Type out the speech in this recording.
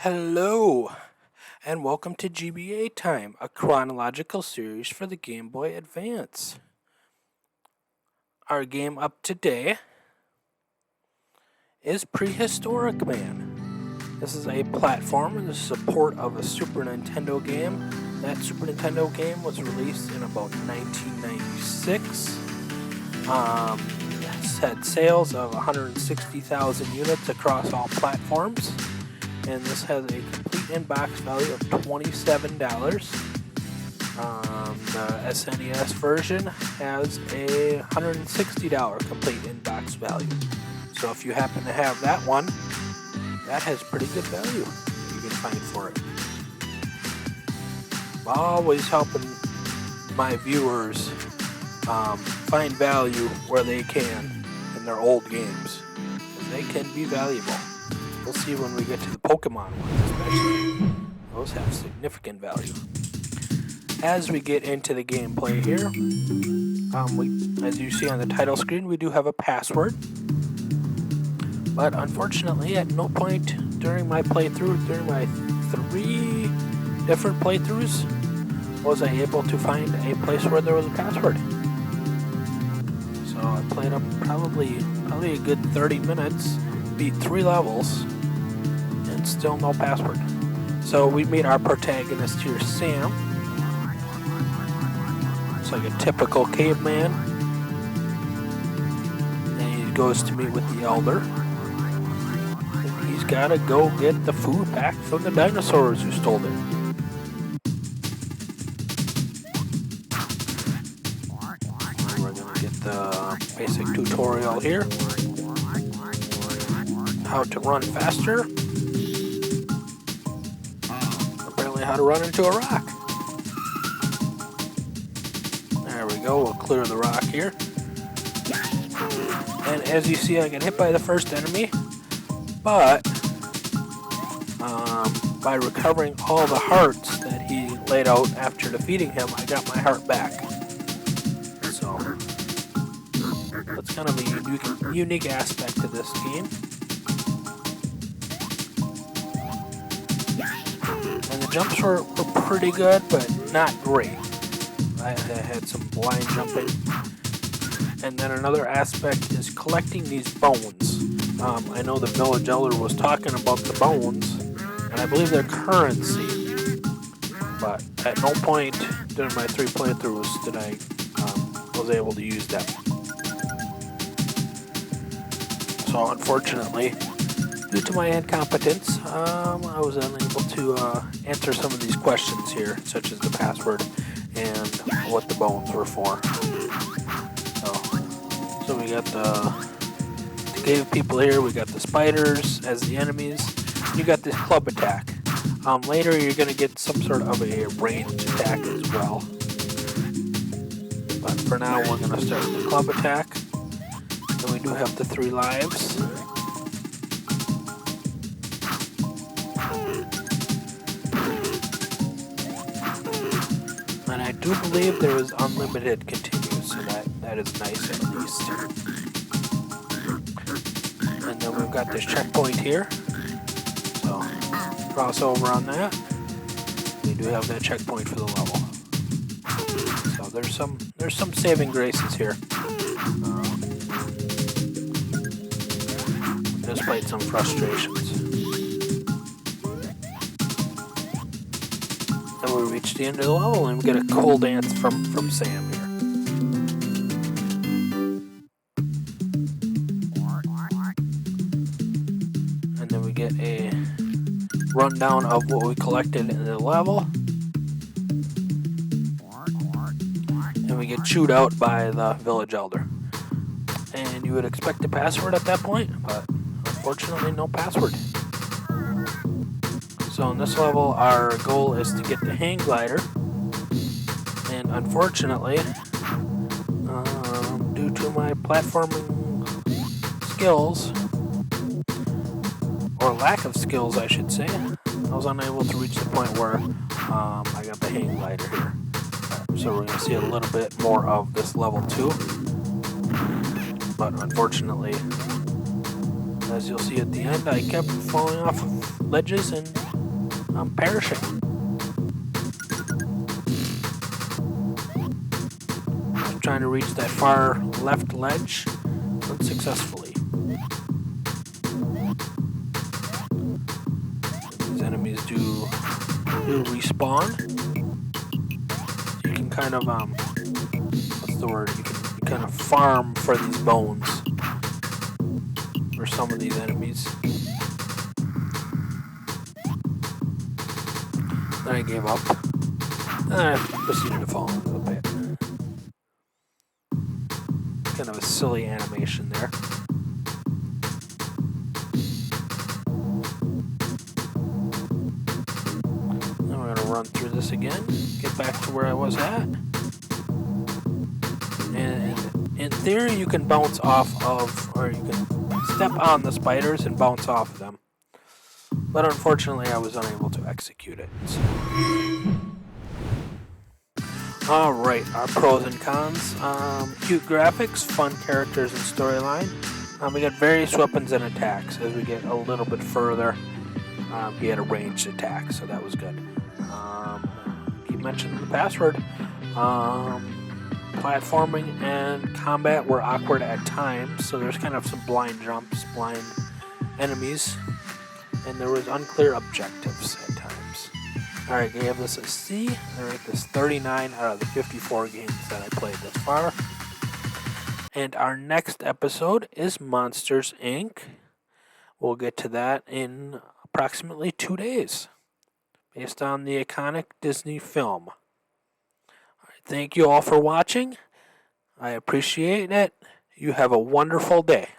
Hello, and welcome to GBA Time, a chronological series for the Game Boy Advance. Our game up today is Prehistorik Man. This is a platform in the support of a Super Nintendo game. That Super Nintendo game was released in about 1996. It's had sales of 160,000 units across all platforms. And this has a complete in-box value of $27. The SNES version has a $160 complete in-box value. So if you happen to have that one, that has pretty good value you can find for it. I'm always helping my viewers find value where they can in their old games, because they can be valuable. We'll see when we get to the Pokemon ones, especially. Those have significant value. As we get into the gameplay here, as you see on the title screen, we do have a password. But unfortunately, at no point during my playthrough, during my 3 different playthroughs, was I able to find a place where there was a password. So I played up probably a good 30 minutes, beat 3 levels, and still no password. So we meet our protagonist here, Sam. It's like a typical caveman. And he goes to meet with the elder. And he's gotta go get the food back from the dinosaurs who stole it. We're gonna get the basic tutorial here. How to run faster. Apparently how to run into a rock. There we go, we'll clear the rock here. And as you see, I get hit by the first enemy, but by recovering all the hearts that he laid out after defeating him, I got my heart back. So, that's kind of a unique aspect to this game. And the jumps were pretty good, but not great. I had some blind jumping. And then another aspect is collecting these bones. I know the village elder was talking about the bones, and I believe they're currency. But at no point during my 3 playthroughs did I was able to use them. So unfortunately, due to my incompetence, I was unable to answer some of these questions here, such as the password and what the bones were for. So we got the cave people here, we got the spiders as the enemies, you got this club attack. Later you're going to get some sort of a ranged attack as well. But for now we're going to start with the club attack. And we do have the 3 lives. And I do believe there is unlimited continues, so that is nice at least. And then we've got this checkpoint here. So cross over on that. We do have that checkpoint for the level. So there's some saving graces here. Despite some frustrations. And we reach the end of the level and we get a cool dance from Sam here. And then we get a rundown of what we collected in the level. And we get chewed out by the village elder. And you would expect a password at that point, but unfortunately no password. So in this level, our goal is to get the hang glider, and unfortunately, due to my platforming skills, or lack of skills I should say, I was unable to reach the point where I got the hang glider here. So we're going to see a little bit more of this level 2, but unfortunately, as you'll see at the end, I kept falling off of ledges and perishing. I'm trying to reach that far left ledge unsuccessfully. These enemies do respawn. You can kind of what's the word? You kind of farm for these bones for some of these enemies. Then I gave up. I proceeded to fall into the pit. Kind of a silly animation there. Now we're gonna run through this again, get back to where I was at. And in theory, you can bounce off of, or you can step on the spiders and bounce off of them. But unfortunately, I was unable to execute it. So. Alright, our pros and cons. Cute graphics, fun characters and storyline. We got various weapons and attacks. As we get a little bit further, we had a ranged attack, so that was good. Keep mentioning the password. Platforming and combat were awkward at times, so there's kind of some blind jumps, blind enemies, and there was unclear objectives at times. Alright, I gave this a C. I rate this 39 out of the 54 games that I played thus far. And our next episode is Monsters, Inc. We'll get to that in approximately 2 days, based on the iconic Disney film. Alright, thank you all for watching. I appreciate it. You have a wonderful day.